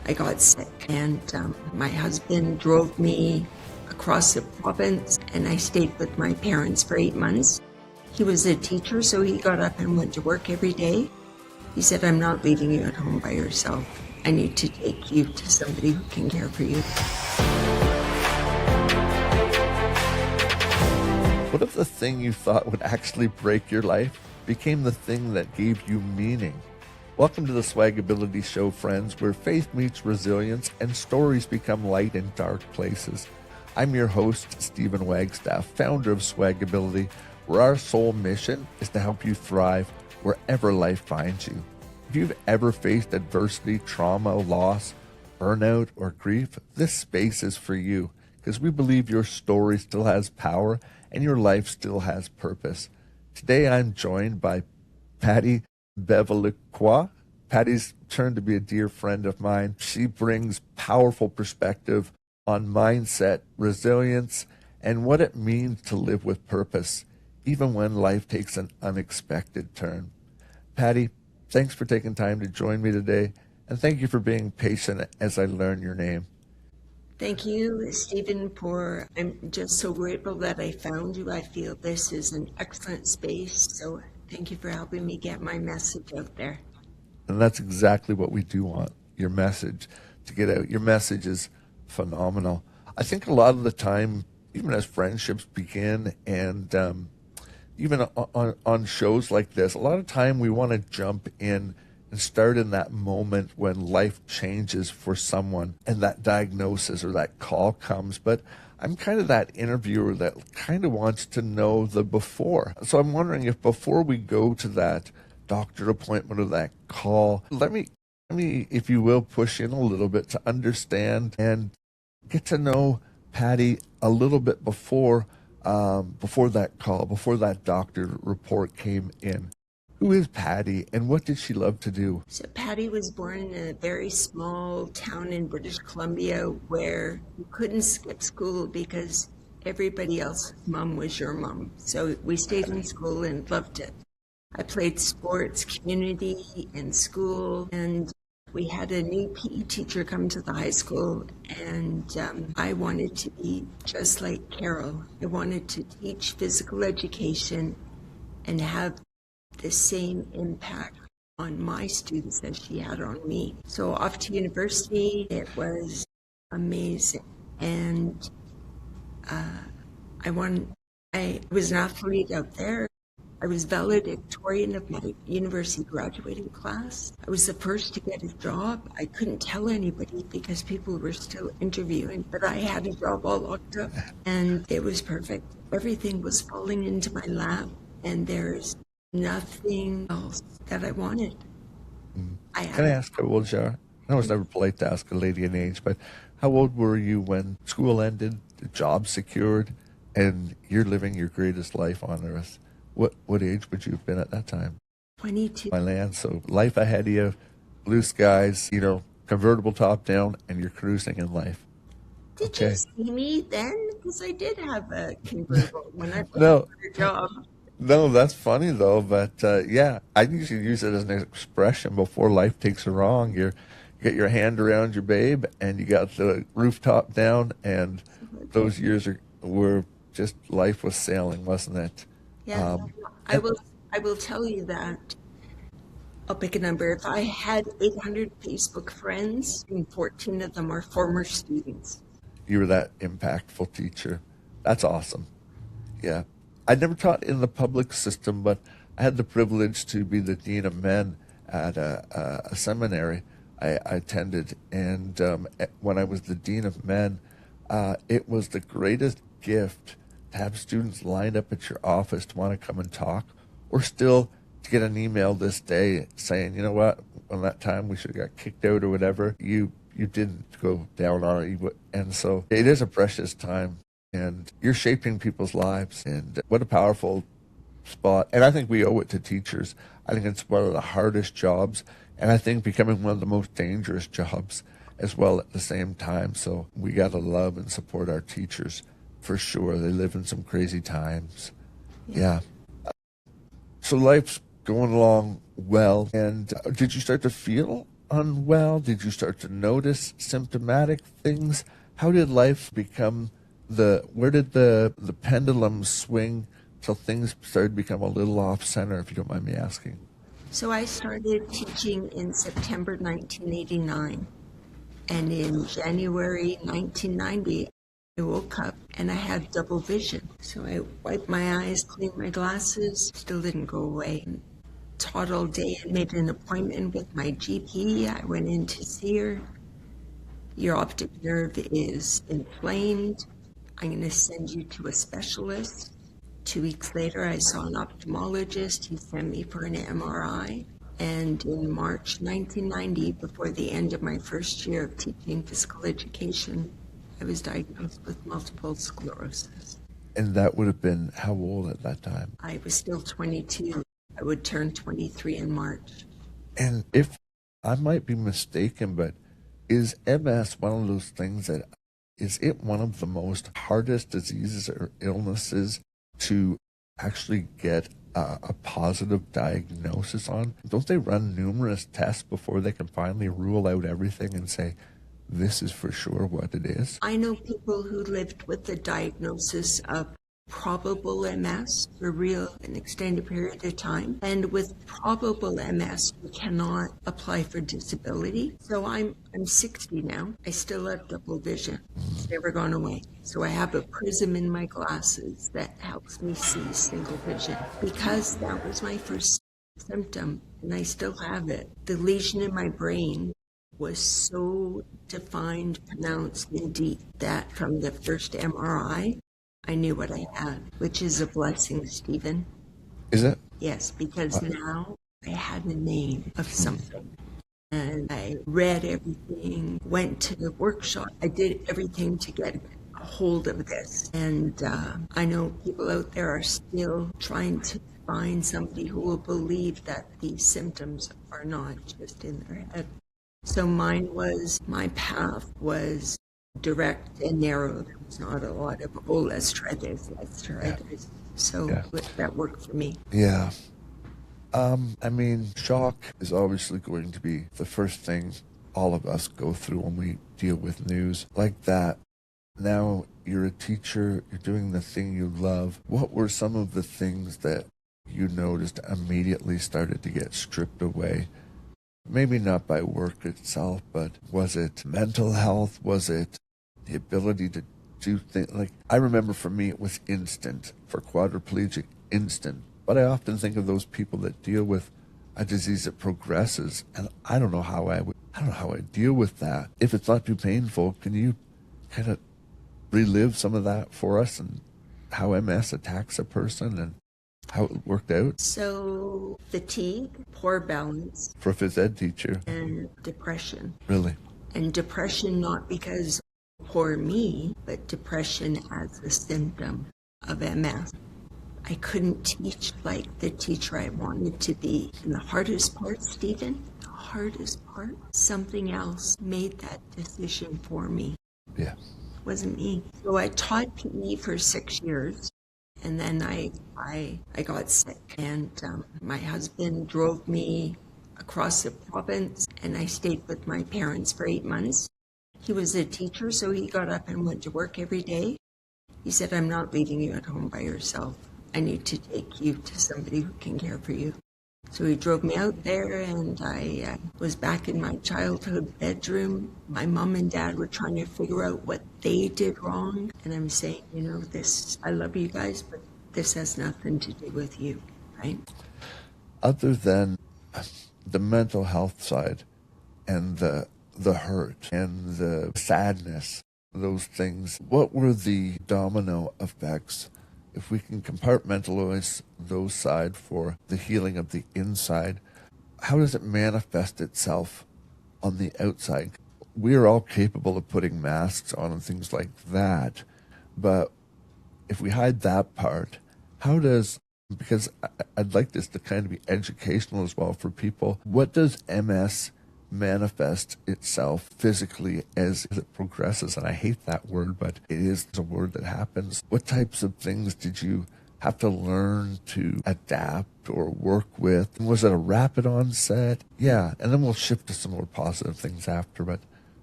I got sick, and my husband drove me across the province, and I stayed with my parents for 8 months. He was a teacher, so he got up and went to work every day. He said, "I'm not leaving you at home by yourself. I need to take you to somebody who can care for you." What if the thing you thought would actually break your life became the thing that gave you meaning? Welcome to the SwagAbility Show, friends, where faith meets resilience and stories become light in dark places. I'm your host, Stephen Wagstaff, founder of SwagAbility, where our sole mission is to help you thrive wherever life finds you. If you've ever faced adversity, trauma, loss, burnout, or grief, this space is for you, because we believe your story still has power and your life still has purpose. Today I'm joined by Patti Bevilacqua. Patti's turned to be a dear friend of mine. She brings powerful perspective on mindset, resilience, and what it means to live with purpose, even when life takes an unexpected turn. Patti, thanks for taking time to join me today, and thank you for being patient as I learn your name. Thank you, Stephen, I'm just so grateful that I found you. I feel this is an excellent space, so thank you for helping me get my message out there. And that's exactly what we do want, your message to get out. Your message is phenomenal. I think a lot of the time, even as friendships begin and even on shows like this, a lot of time we want to jump in and start in that moment when life changes for someone and that diagnosis or that call comes. But I'm kind of that interviewer that kind of wants to know the before. So I'm wondering if before we go to that doctor appointment or that call, let me, if you will, push in a little bit to understand and get to know Patti a little bit before that call, before that doctor report came in. Who is Patti, and what did she love to do? So Patti was born in a very small town in British Columbia where you couldn't skip school because everybody else's mom was your mom. So we stayed in school and loved it. I played sports, community, in school, and we had a new PE teacher come to the high school, and I wanted to be just like Carol. I wanted to teach physical education and have the same impact on my students as she had on me. So off to university, it was amazing. And I was an athlete out there. I was valedictorian of my university graduating class. I was the first to get a job. I couldn't tell anybody because people were still interviewing, but I had a job all locked up, and it was perfect. Everything was falling into my lap, and there's nothing else that I wanted. Can I ask how old you are? I know it's never polite to ask a lady an age, but how old were you when school ended, the job secured, and you're living your greatest life on earth? What age would you have been at that time? 22. My land, so life ahead of you, blue skies, convertible top down, and you're cruising in life. Did you see me then? Because I did have a convertible when I applied No. for a job. No, that's funny though, but yeah, I usually use it as an expression before life takes you wrong. You get your hand around your babe and you got the rooftop down, and those years were just, life was sailing, wasn't it? Yeah, I will tell you that. I'll pick a number. If I had 800 Facebook friends, and 14 of them are former students. You were that impactful teacher. That's awesome. Yeah. I never taught in the public system, but I had the privilege to be the dean of men at a seminary I attended. And when I was the dean of men, it was the greatest gift to have students lined up at your office to want to come and talk, or still to get an email this day saying, you know what, on that time we should have got kicked out or whatever, you didn't go down on it. And so it is a precious time. And you're shaping people's lives, and what a powerful spot. And I think we owe it to teachers. I think it's one of the hardest jobs, and I think becoming one of the most dangerous jobs as well at the same time. So we got to love and support our teachers for sure. They live in some crazy times. Yeah. So life's going along well. And did you start to feel unwell? Did you start to notice symptomatic things? How did life become where did the pendulum swing till things started to become a little off center, if you don't mind me asking? So I started teaching in September 1989. And in January 1990, I woke up and I had double vision. So I wiped my eyes, cleaned my glasses, still didn't go away. Taught all day and made an appointment with my GP. I went in to see her. Your optic nerve is inflamed. I'm going to send you to a specialist. 2 weeks later, I saw an ophthalmologist. He sent me for an MRI. And in March 1990, before the end of my first year of teaching physical education, I was diagnosed with multiple sclerosis. And that would have been how old at that time? I was still 22. I would turn 23 in March. And if I might be mistaken, but is MS one of those things that, is it one of the most hardest diseases or illnesses to actually get a positive diagnosis on? Don't they run numerous tests before they can finally rule out everything and say, this is for sure what it is? I know people who lived with the diagnosis of probable MS for an extended period of time. And with probable MS, you cannot apply for disability. So I'm 60 now. I still have double vision. It's never gone away. So I have a prism in my glasses that helps me see single vision. Because that was my first symptom, and I still have it. The lesion in my brain was so defined, pronounced, and deep that from the first MRI, I knew what I had, which is a blessing, Stephen. Is it? Yes, because now I had a name of something. And I read everything, went to the workshop. I did everything to get a hold of this. And I know people out there are still trying to find somebody who will believe that these symptoms are not just in their head. So my path was direct and narrow. There was not a lot of, oh, let's try this. So that worked for me. Yeah. I mean, shock is obviously going to be the first thing all of us go through when we deal with news like that. Now you're a teacher, you're doing the thing you love. What were some of the things that you noticed immediately started to get stripped away? Maybe not by work itself, but was it mental health? Was it the ability to do things? Like, I remember for me, it was instant. For quadriplegic, instant. But I often think of those people that deal with a disease that progresses, and I don't know how I deal with that. If it's not too painful, can you kind of relive some of that for us and how MS attacks a person and how it worked out? So fatigue, poor balance. For a phys ed teacher. And depression. Really? And depression not because poor me, but depression as a symptom of MS. I couldn't teach like the teacher I wanted to be. And the hardest part, Stephen, something else made that decision for me. Yeah. It wasn't me. So I taught PE for 6 years. And then I got sick, and my husband drove me across the province, and I stayed with my parents for 8 months. He was a teacher, so he got up and went to work every day. He said, I'm not leaving you at home by yourself. I need to take you to somebody who can care for you. So he drove me out there, and I was back in my childhood bedroom. My mom and dad were trying to figure out what they did wrong. And I'm saying, I love you guys, but this has nothing to do with you, right? Other than the mental health side and the hurt and the sadness, those things, what were the domino effects, if we can compartmentalize those side for the healing of the inside? How does it manifest itself on the outside? We are all capable of putting masks on and things like that, but if we hide that part, because I'd like this to kind of be educational as well for people, what does MS manifest itself physically as it progresses? And I hate that word, but it is a word that happens. What types of things have to learn to adapt or work with? Was it a rapid onset? Yeah, and then we'll shift to some more positive things after, but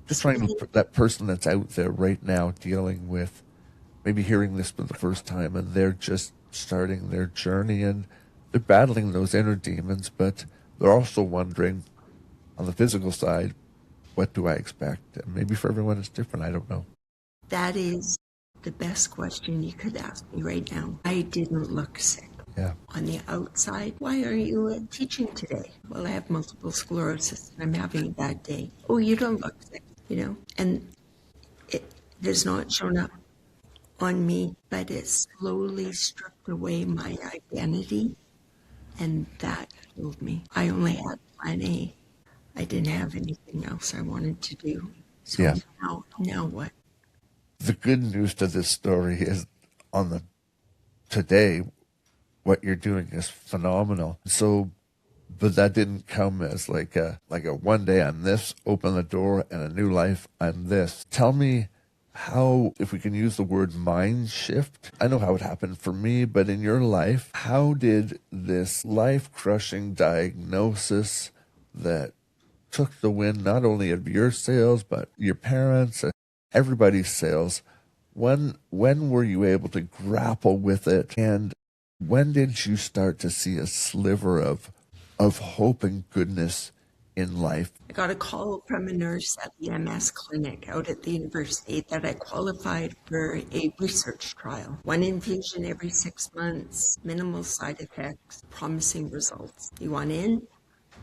just trying to put that person that's out there right now dealing with maybe hearing this for the first time and they're just starting their journey and they're battling those inner demons, but they're also wondering on the physical side, what do I expect? And maybe for everyone it's different. I don't know. That is the best question you could ask me right now. I didn't look sick. Yeah. On the outside, why are you teaching today? Well, I have multiple sclerosis and I'm having a bad day. Oh, you don't look sick, And it has not shown up on me, but it slowly stripped away my identity, and that killed me. I only had plan A. I didn't have anything else I wanted to do. So Yeah. now what? The good news to this story is today, what you're doing is phenomenal. So, but that didn't come as like a one day I'm this, open the door and a new life, I'm this. Tell me how, if we can use the word mind shift, I know how it happened for me, but in your life, how did this life-crushing diagnosis that took the wind not only of your sails, but your parents, everybody's sails, when were you able to grapple with it? And when did you start to see a sliver of hope and goodness in life? I got a call from a nurse at the MS clinic out at the university that I qualified for a research trial. 1 infusion every 6 months, minimal side effects, promising results. You want in?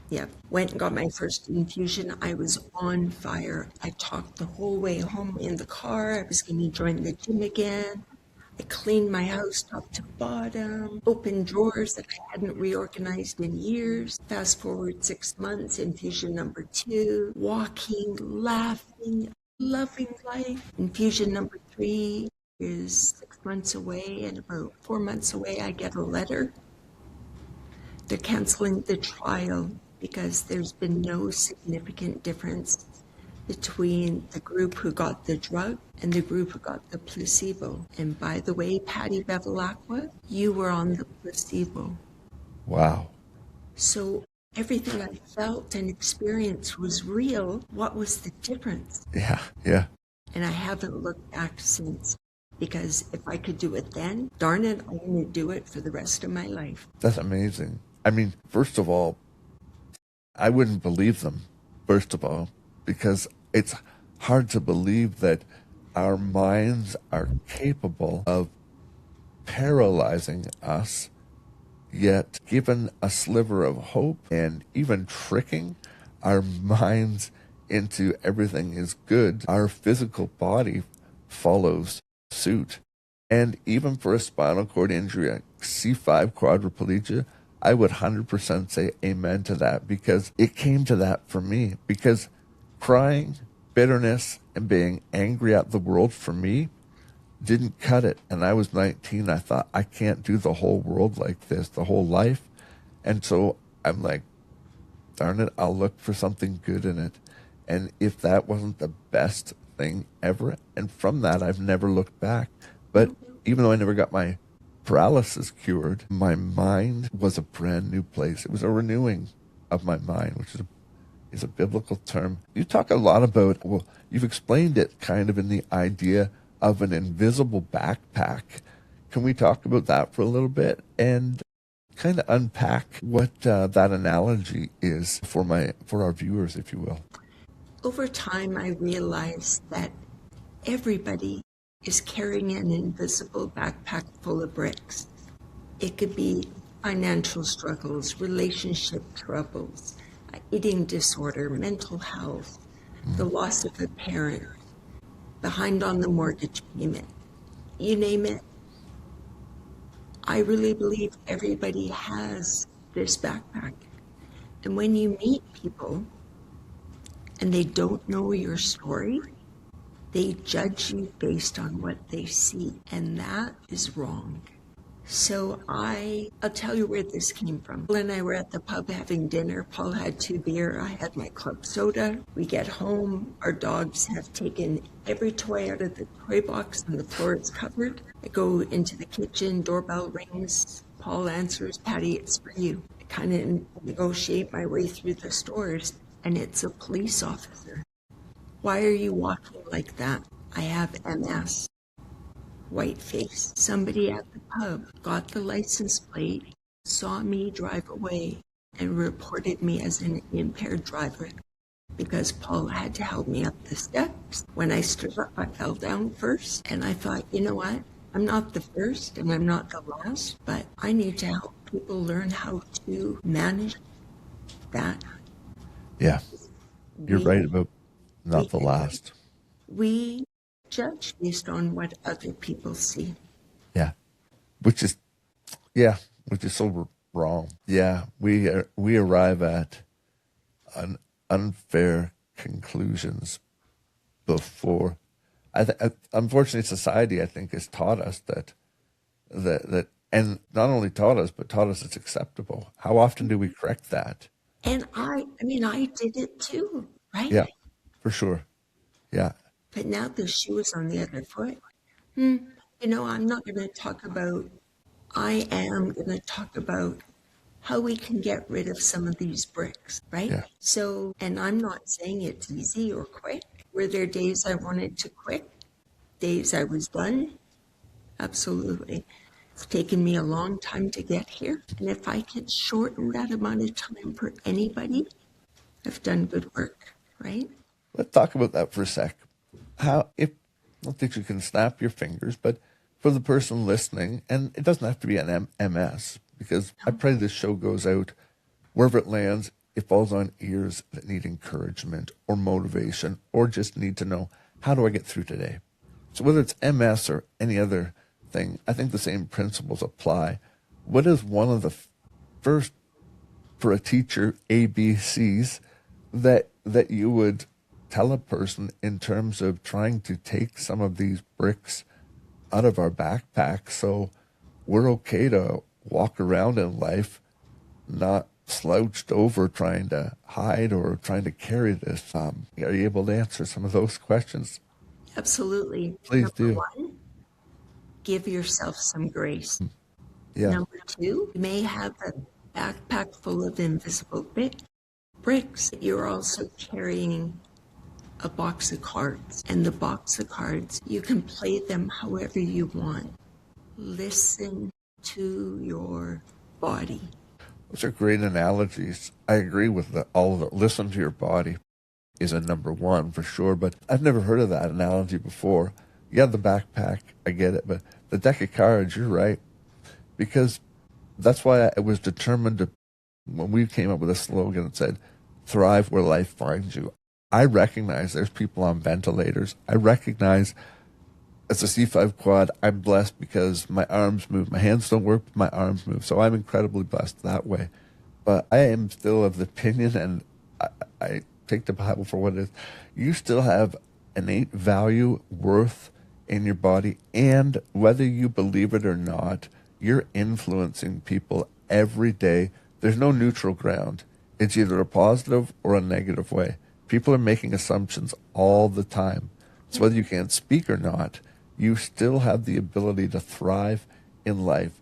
Yep. Went and got my first infusion. I was on fire. I talked the whole way home in the car. I was going to join the gym again. I cleaned my house top to bottom, opened drawers that I hadn't reorganized in years. Fast forward 6 months, infusion number 2, walking, laughing, loving life. Infusion number 3 is 6 months away, and about 4 months away, I get a letter. They're canceling the trial because there's been no significant difference between the group who got the drug and the group who got the placebo. And by the way, Patti Bevilacqua, you were on the placebo. Wow. So everything I felt and experienced was real. What was the difference? Yeah, yeah. And I haven't looked back since, because if I could do it then, darn it, I want to do it for the rest of my life. That's amazing. I mean, first of all, I wouldn't believe them, first of all, because it's hard to believe that our minds are capable of paralyzing us, yet given a sliver of hope and even tricking our minds into everything is good, our physical body follows suit. And even for a spinal cord injury, a C5 quadriplegia, I would 100% say amen to that, because it came to that for me. Because crying, bitterness, and being angry at the world for me didn't cut it. And I was 19. I thought, I can't do the whole world like this, the whole life. And so I'm like, darn it, I'll look for something good in it. And if that wasn't the best thing ever, and from that, I've never looked back. But even though I never got my paralysis cured, my mind was a brand new place. It was a renewing of my mind, which is a biblical term. You talk a lot about, well, you've explained it kind of in the idea of an invisible backpack. Can we talk about that for a little bit and kind of unpack what that analogy is for our viewers, if you will? Over time, I realized that everybody is carrying an invisible backpack full of bricks. It could be financial struggles, relationship troubles, eating disorder, mental health, the loss of a parent, behind on the mortgage payment, you name it. I really believe everybody has this backpack. And when you meet people and they don't know your story, they judge you based on what they see, and that is wrong. So I'll tell you where this came from. Paul and I were at the pub having dinner. Paul had 2 beer. I had my club soda. We get home. Our dogs have taken every toy out of the toy box and the floor is covered. I go into the kitchen. Doorbell rings. Paul answers. Patti, it's for you. I kind of negotiate my way through the stores, and it's a police officer. Why are you walking like that? I have MS. White face. Somebody at the pub got the license plate, saw me drive away, and reported me as an impaired driver because Paul had to help me up the steps. When I stood up, I fell down first, and I thought, you know what? I'm not the first and I'm not the last, but I need to help people learn how to manage that. Yeah, you're right about not the last. We judge based on what other people see. Yeah, which is so wrong. Yeah, we arrive at unfair conclusions before. Unfortunately, society, I think, has taught us that, and not only taught us, but taught us it's acceptable. How often do we correct that? And I did it too, right? Yeah, for sure. Yeah. But now the shoe is on the other foot. I'm not going to talk about, I am going to talk about how we can get rid of some of these bricks, right? Yeah. So, and I'm not saying it's easy or quick. Were there days I wanted to quit? Days I was done? Absolutely. It's taken me a long time to get here. And if I can shorten that amount of time for anybody, I've done good work, right? Let's talk about that for a sec. Not that you can snap your fingers, but for the person listening, and it doesn't have to be an MS, because I pray this show goes out wherever it lands. It falls on ears that need encouragement or motivation or just need to know, how do I get through today? So whether it's MS or any other thing, I think the same principles apply. What is one of the first, for a teacher, ABCs that you would tell a person in terms of trying to take some of these bricks out of our backpack so we're okay to walk around in life not slouched over trying to hide or trying to carry this? Are you able to answer some of those questions? Absolutely. Please do. Number 1, give yourself some grace. Yeah. Number 2, you may have a backpack full of invisible bricks. You're also carrying a box of cards, and the box of cards, you can play them however you want. Listen to your body. Those are great analogies. I agree with all of it. Listen to your body is a number 1 for sure, but I've never heard of that analogy before. Yeah, the backpack, I get it, but the deck of cards, you're right. Because that's why I was determined to, when we came up with a slogan that said, thrive where life finds you. I recognize there's people on ventilators. I recognize as a C5 quad, I'm blessed because my arms move. My hands don't work, but my arms move. So I'm incredibly blessed that way. But I am still of the opinion, and I take the Bible for what it is. You still have innate value, worth in your body, and whether you believe it or not, you're influencing people every day. There's no neutral ground. It's either a positive or a negative way. People are making assumptions all the time. So whether you can't speak or not, you still have the ability to thrive in life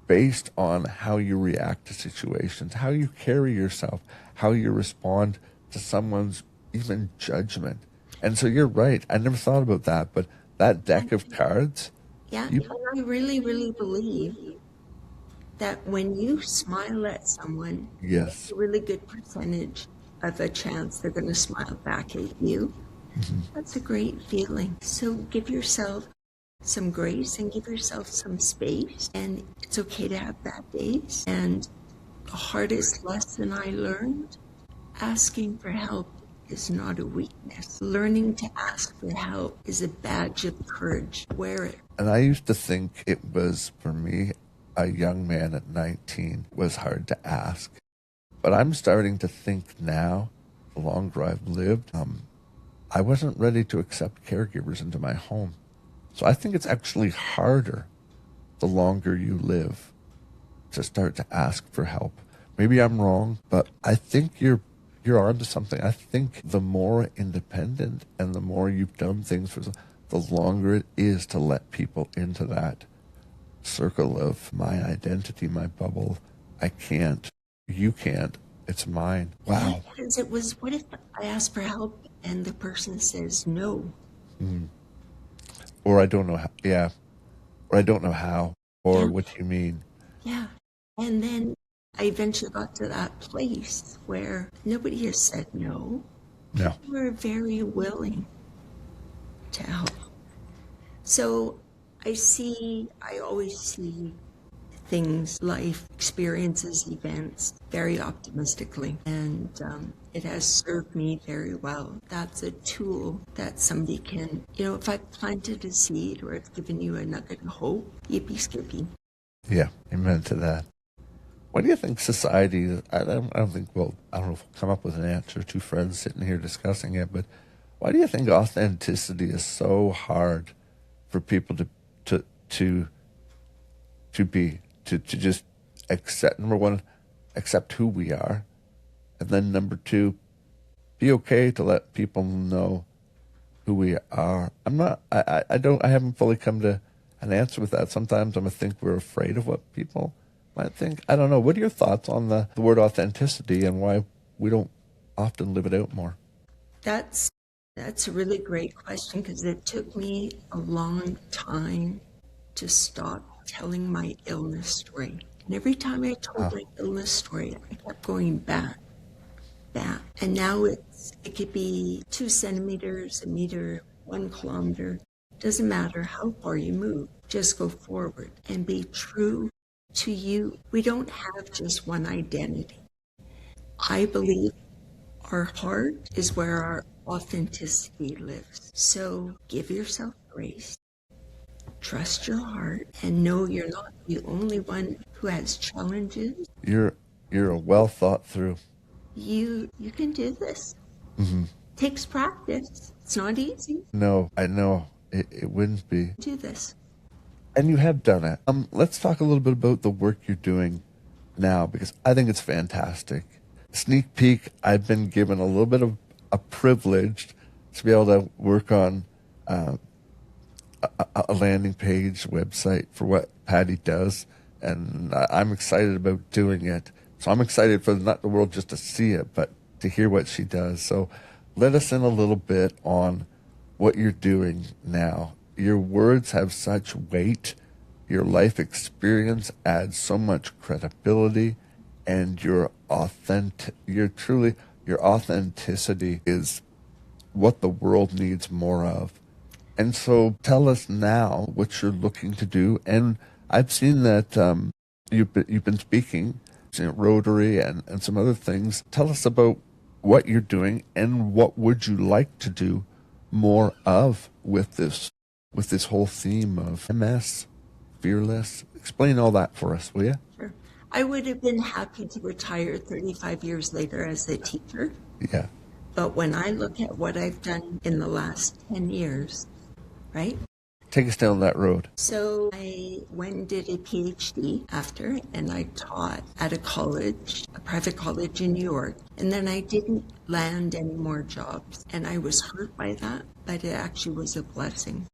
based on how you react to situations, how you carry yourself, how you respond to someone's even judgment. And so you're right. I never thought about that, but that deck of cards. Yeah, and I really, really believe that when you smile at someone, Yes. a really good percentage of a chance they're going to smile back at you. Mm-hmm. That's a great feeling. So give yourself some grace and give yourself some space. And it's okay to have bad days. And the hardest lesson I learned, asking for help is not a weakness. Learning to ask for help is a badge of courage. Wear it. And I used to think it was, for me, a young man at 19, was hard to ask. But I'm starting to think now, the longer I've lived, I wasn't ready to accept caregivers into my home. So I think it's actually harder, the longer you live, to start to ask for help. Maybe I'm wrong, but I think you're onto something. I think the more independent and the more you've done things for the longer it is to let people into that circle of my identity, my bubble. I can't. You can't. It's mine. Wow. Because it was, what if I ask for help and the person says no? Or I don't know how. Yeah. Or I don't know how. Or Yeah. what do you mean? Yeah. And then I eventually got to that place where nobody has said no. No. People are very willing to help. So I always see things, life experiences, events, very optimistically. And it has served me very well. That's a tool that somebody can, if I've planted a seed or I've given you a nugget of hope, yippee skippy. Yeah. Amen to that. What do you think society, I don't know if we'll come up with an answer, two friends sitting here discussing it, but why do you think authenticity is so hard for people to just accept, number one, accept who we are, and then number two, be okay to let people know who we are? I haven't fully come to an answer with that. Sometimes I think we're afraid of what people might think. I don't know. What are your thoughts on the word authenticity and why we don't often live it out more? That's a really great question, because it took me a long time to stop telling my illness story. And every time I told my illness story, I kept going back. And now it could be 2 centimeters, a meter, 1 kilometer. Doesn't matter how far you move. Just go forward and be true to you. We don't have just one identity. I believe our heart is where our authenticity lives. So give yourself grace, trust your heart, and know you're not the only one who has challenges. You're a well thought through. You can do this. Takes practice. It's not easy. No, I know it wouldn't be. Do this. And you have done it. Let's talk a little bit about the work you're doing now, because I think it's fantastic. Sneak peek, I've been given a little bit of a privilege to be able to work on a landing page website for what Patti does, and I'm excited about doing it. So I'm excited for not the world just to see it, but to hear what she does. So let us in a little bit on what you're doing now. Your words have such weight. Your life experience adds so much credibility, and your authenticity is what the world needs more of. And so tell us now what you're looking to do. And I've seen that you've been speaking at Rotary and some other things. Tell us about what you're doing and what would you like to do more of with this whole theme of MS, fearless. Explain all that for us, will you? Sure. I would have been happy to retire 35 years later as a teacher. Yeah. But when I look at what I've done in the last 10 years, right? Take us down that road. So I went and did a PhD after, and I taught at a private college in New York. And then I didn't land any more jobs. And I was hurt by that, but it actually was a blessing,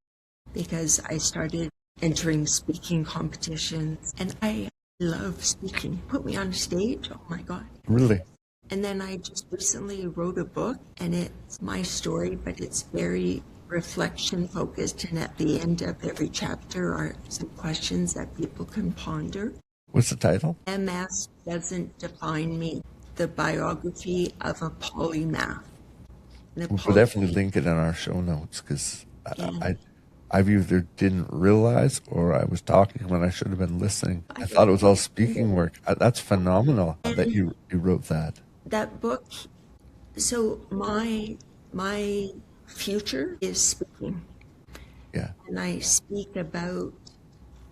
because I started entering speaking competitions, and I love speaking. Put me on stage, oh my God. Really? And then I just recently wrote a book, and it's my story, but it's very reflection focused, and at the end of every chapter are some questions that people can ponder. What's the title? MS Doesn't Define Me, the biography of a polymath. We'll definitely link it in our show notes, because I've either didn't realize or I was talking when I should have been listening. I thought it was all speaking work. That's phenomenal that you wrote that. That book, so my future is speaking. Yeah. And I speak about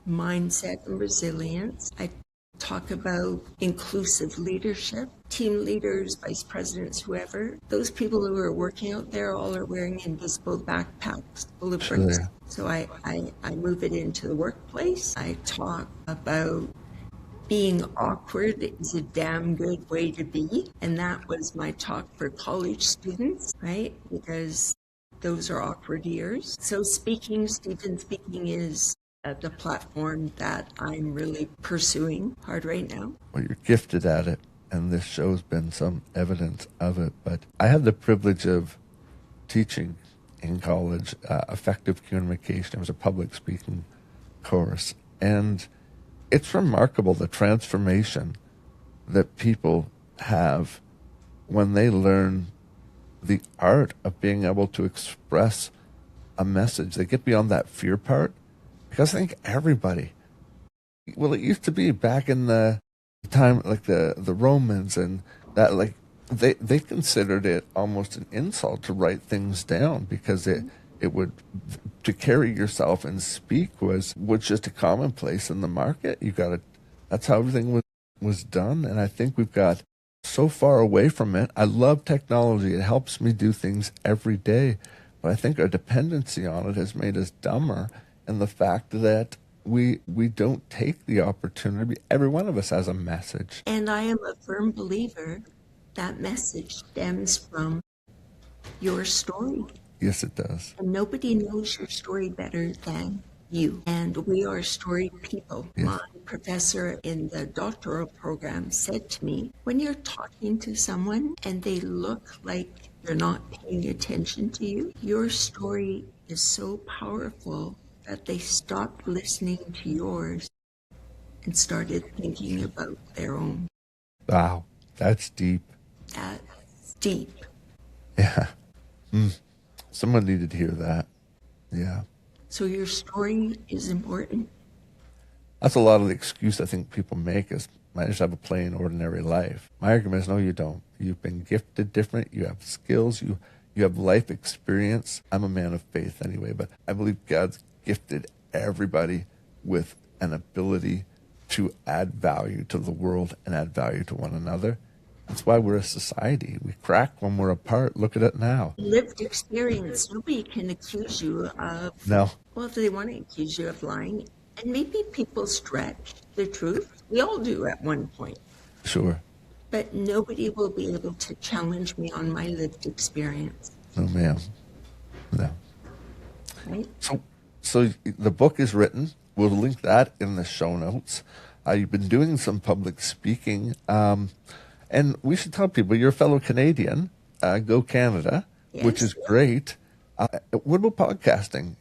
mindset and resilience. I talk about inclusive leadership. Team leaders, vice presidents, whoever, those people who are working out there all are wearing invisible backpacks full of bricks. Sure. So I move it into the workplace. I talk about being awkward is a damn good way to be. And that was my talk for college students, right? Because those are awkward years. So Stephen speaking is the platform that I'm really pursuing hard right now. Well, you're gifted at it, and this show's been some evidence of it. But I had the privilege of teaching in college effective communication. It was a public speaking course. And it's remarkable the transformation that people have when they learn the art of being able to express a message. They get beyond that fear part. Because I think everybody, well, it used to be back in the time, like the Romans and that, like they considered it almost an insult to write things down because it would, to carry yourself and speak was just a commonplace in the market. That's how everything was done. And I think we've got so far away from it. I love technology. It helps me do things every day. But I think our dependency on it has made us dumber. And the fact that we don't take the opportunity. Every one of us has a message. And I am a firm believer that message stems from your story. Yes, it does. And nobody knows your story better than you. And we are story people. Yes. My professor in the doctoral program said to me, when you're talking to someone and they look like they're not paying attention to you, your story is so powerful that they stopped listening to yours and started thinking about their own. Wow, that's deep. That's deep. Yeah. Someone needed to hear that. Yeah. So your story is important. That's a lot of the excuse I think people make is, I just have a plain, ordinary life. My argument is, no, you don't. You've been gifted different. You have skills. You have life experience. I'm a man of faith anyway, but I believe God's gifted everybody with an ability to add value to the world and add value to one another. That's why we're a society. We crack when we're apart. Look at it now. Lived experience. Nobody can accuse you of... No. Well, if they want to accuse you of lying, and maybe people stretch the truth. We all do at one point. Sure. But nobody will be able to challenge me on my lived experience. No, ma'am. No. Right? So the book is written. We'll link that in the show notes. You've been doing some public speaking. And we should tell people, you're a fellow Canadian. Go Canada, Yes. which is great. What about podcasting?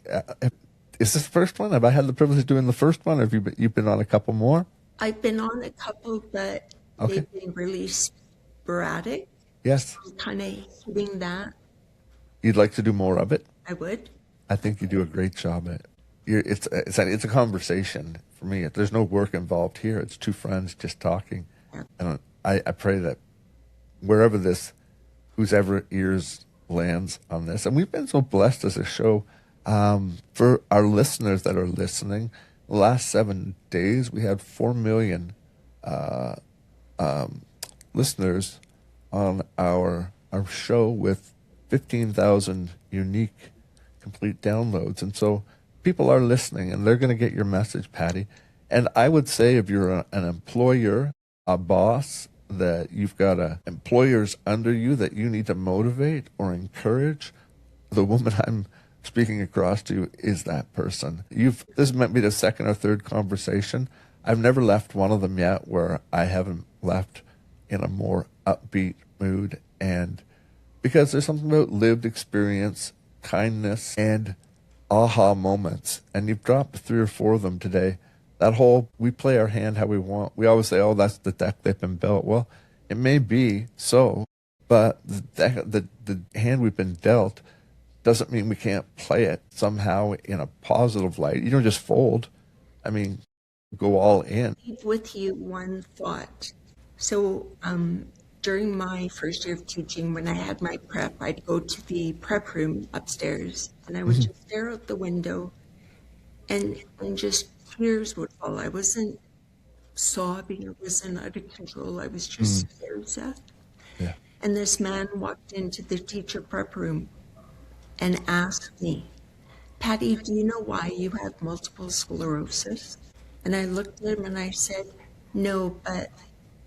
Is this the first one? Have I had the privilege of doing the first one, or have you've been on a couple more? I've been on a couple, but Okay. they've been really sporadic. Yes. I'm kind of hitting that. You'd like to do more of it? I would. I think you do a great job at it. It's a conversation for me. There's no work involved here. It's two friends just talking. Yeah. And I pray that whose ever ears lands on this, and we've been so blessed as a show, for our listeners that are listening, the last 7 days we had 4 million listeners on our show with 15,000 unique complete downloads. And so people are listening, and they're going to get your message, Patti. And I would say if you're an employer, a boss, that you've got employers under you that you need to motivate or encourage, the woman I'm speaking across to is that person. This might be the second or third conversation. I've never left one of them yet where I haven't left in a more upbeat mood, and because there's something about lived experience, kindness, and aha moments. And you've dropped 3 or 4 of them today. That whole, we play our hand how we want. We always say, oh, that's the deck they've been dealt. Well, it may be so, but the hand we've been dealt doesn't mean we can't play it somehow in a positive light. You don't just fold. I mean, go all in. Leave with you one thought. So during my first year of teaching, when I had my prep, I'd go to the prep room upstairs, and I would just stare out the window, and just tears would fall. I wasn't sobbing. It wasn't out of control. I was just scared to death. Yeah. And this man walked into the teacher prep room and asked me, Patti, do you know why you have multiple sclerosis? And I looked at him and I said, no, but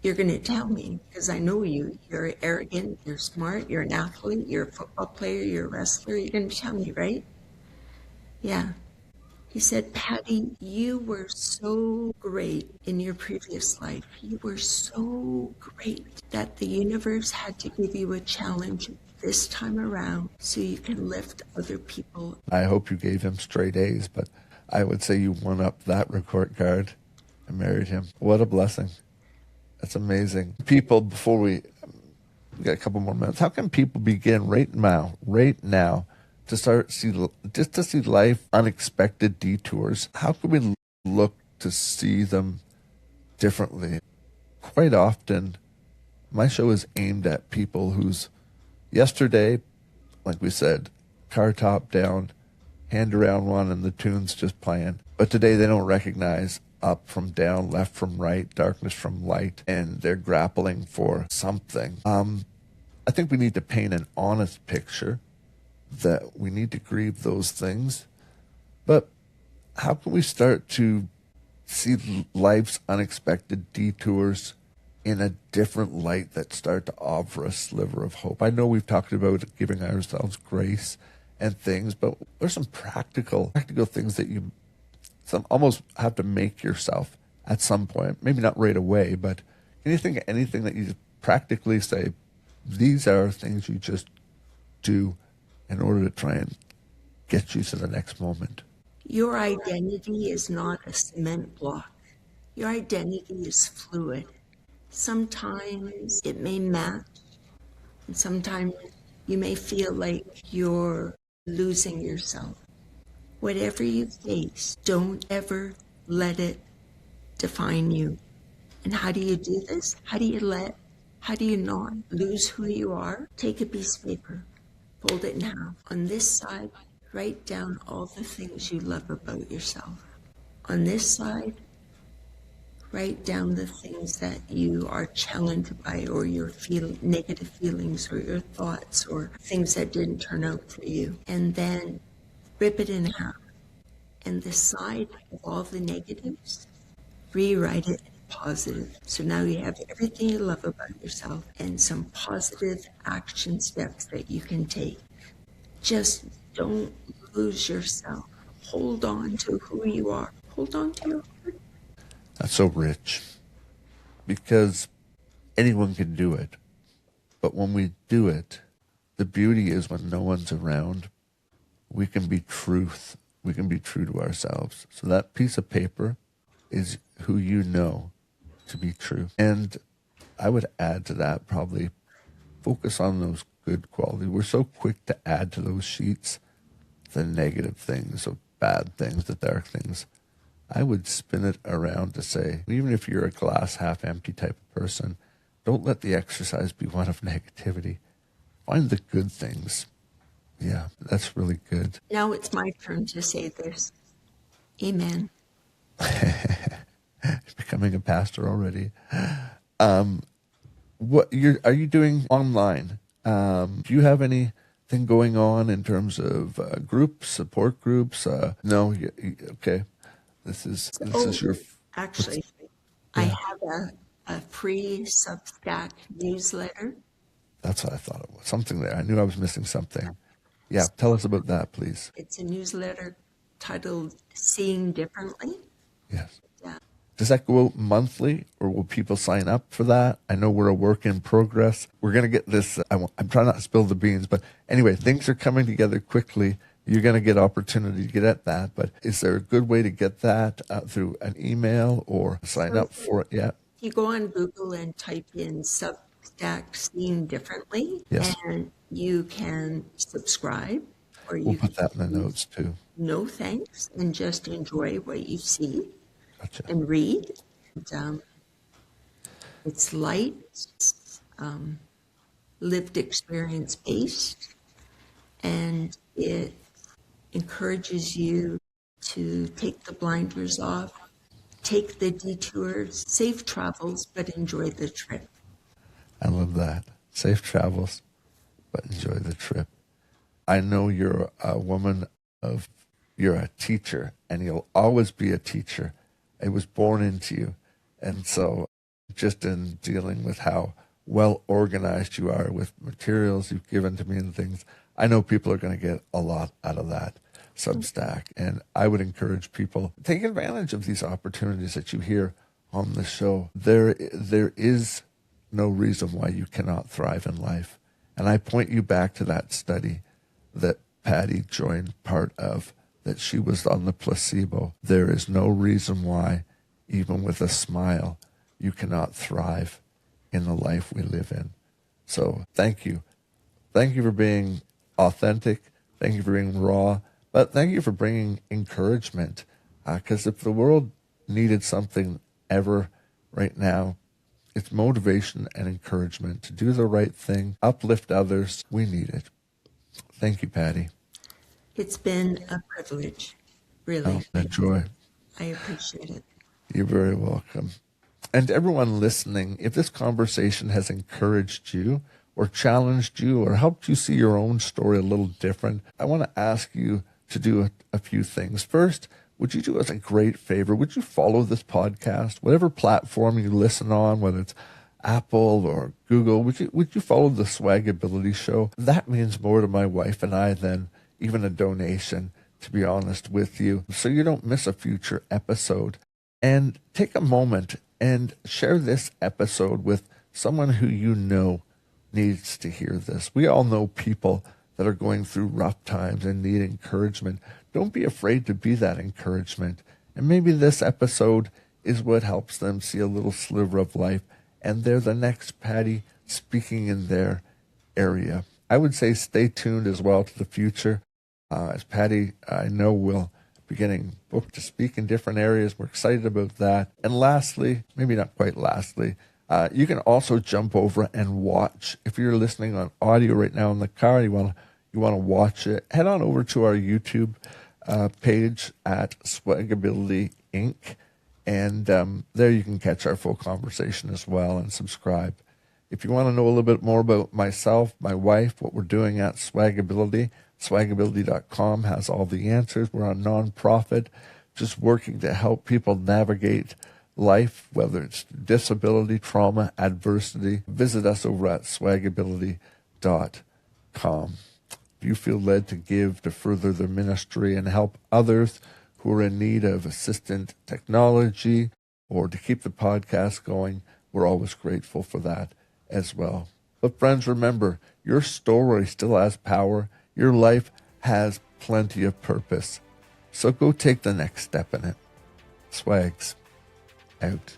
you're going to tell me because I know you. You're arrogant, you're smart, you're an athlete, you're a football player, you're a wrestler. You're going to tell me, right? Yeah. He said, Patti, you were so great in your previous life. You were so great that the universe had to give you a challenge this time around so you can lift other people. I hope you gave him straight A's, but I would say you won up that report card and married him. What a blessing. That's amazing. People, before we got a couple more minutes, how can people begin right now, to see life unexpected detours? How can we look to see them differently? Quite often, my show is aimed at people whose yesterday, like we said, car top down, hand around one, and the tune's just playing. But today they don't recognize up from down, left from right, darkness from light, and they're grappling for something. I think we need to paint an honest picture that we need to grieve those things. But how can we start to see life's unexpected detours in a different light that start to offer a sliver of hope? I know we've talked about giving ourselves grace and things, but there's some practical things that you almost have to make yourself at some point. Maybe not right away, but can you think of anything that you just practically say, these are things you just do in order to try and get you to the next moment? Your identity is not a cement block. Your identity is fluid. Sometimes it may match, and sometimes you may feel like you're losing yourself. Whatever you face, don't ever let it define you. And how do you do this? How do you not lose who you are? Take a piece of paper, fold it in half. On this side, write down all the things you love about yourself. On this side, write down the things that you are challenged by, or your negative feelings, or your thoughts, or things that didn't turn out for you. And then rip it in half. And the side of all the negatives, rewrite it positive. So now you have everything you love about yourself and some positive action steps that you can take. Just don't lose yourself. Hold on to who you are. Hold on to your heart. That's so rich, because anyone can do it. But when we do it, the beauty is when no one's around, we can be truth. We can be true to ourselves. So that piece of paper is who you know to be true. And I would add to that, probably focus on those good qualities. We're so quick to add to those sheets the negative things, the bad things, the dark things. I would spin it around to say, even if you're a glass half empty type of person, don't let the exercise be one of negativity. Find the good things. Yeah, that's really good. Now it's my turn to say this. Amen. Becoming a pastor already. What are you doing online? Do you have anything going on in terms of groups, support groups? No. Okay. This is your. Actually, I have a free Substack newsletter. That's what I thought it was. Something there. I knew I was missing something. Yeah, tell us about that, please. It's a newsletter titled Seeing Differently. Yes. Yeah. Does that go out monthly, or will people sign up for that? I know we're a work in progress. We're going to get this. I'm trying not to spill the beans, but anyway, things are coming together quickly. You're going to get opportunity to get at that, but is there a good way to get that through an email or sign up for it yet? You go on Google and type in Substack Seeing Differently, yes, and you can subscribe, or we'll you put can that in the notes too. No thanks, and just enjoy what you see. Gotcha. And read. And, it's light, it's, lived experience based, and it encourages you to take the blinders off take the detours, safe travels, but enjoy the trip. I love that. Safe travels, but enjoy the trip. I know you're a woman you're a teacher, and you'll always be a teacher. It was born into you. And so just in dealing with how well organized you are with materials you've given to me and things, I know people are going to get a lot out of that Substack. And I would encourage people, take advantage of these opportunities that you hear on the show. There is no reason why you cannot thrive in life. And I point you back to that study that Patti joined part of, that she was on the placebo. There is no reason why, even with a smile, you cannot thrive in the life we live in. So thank you. Thank you for being authentic. Thank you for being raw. But thank you for bringing encouragement. Because if the world needed something ever right now, it's motivation and encouragement to do the right thing, uplift others. We need it. Thank you, Patti. It's been a privilege, really. Oh, a joy. I appreciate it. You're very welcome. And to everyone listening, if this conversation has encouraged you or challenged you or helped you see your own story a little different, I want to ask you to do a few things. First, would you do us a great favor? Would you follow this podcast, whatever platform you listen on, whether it's Apple or Google? Would you follow the SwagAbility Show? That means more to my wife and I than even a donation, to be honest with you, so you don't miss a future episode. And take a moment and share this episode with someone who you know needs to hear this. We all know people that are going through rough times and need encouragement. Don't be afraid to be that encouragement. And maybe this episode is what helps them see a little sliver of life, and they're the next Patti speaking in their area. I would say stay tuned as well to the future. As Patti, I know, will be getting booked to speak in different areas. We're excited about that. And lastly, maybe not quite lastly, you can also jump over and watch. If you're listening on audio right now in the car, you want to watch it, head on over to our YouTube page at SwagAbility Inc. And there you can catch our full conversation as well and subscribe. If you want to know a little bit more about myself, my wife, what we're doing at SwagAbility, SwagAbility.com has all the answers. We're a nonprofit just working to help people navigate life, whether it's disability, trauma, adversity. Visit us over at SwagAbility.com. If you feel led to give to further the ministry and help others who are in need of assistant technology or to keep the podcast going, we're always grateful for that as well. But friends, remember, your story still has power. Your life has plenty of purpose. So go take the next step in it. Swags out.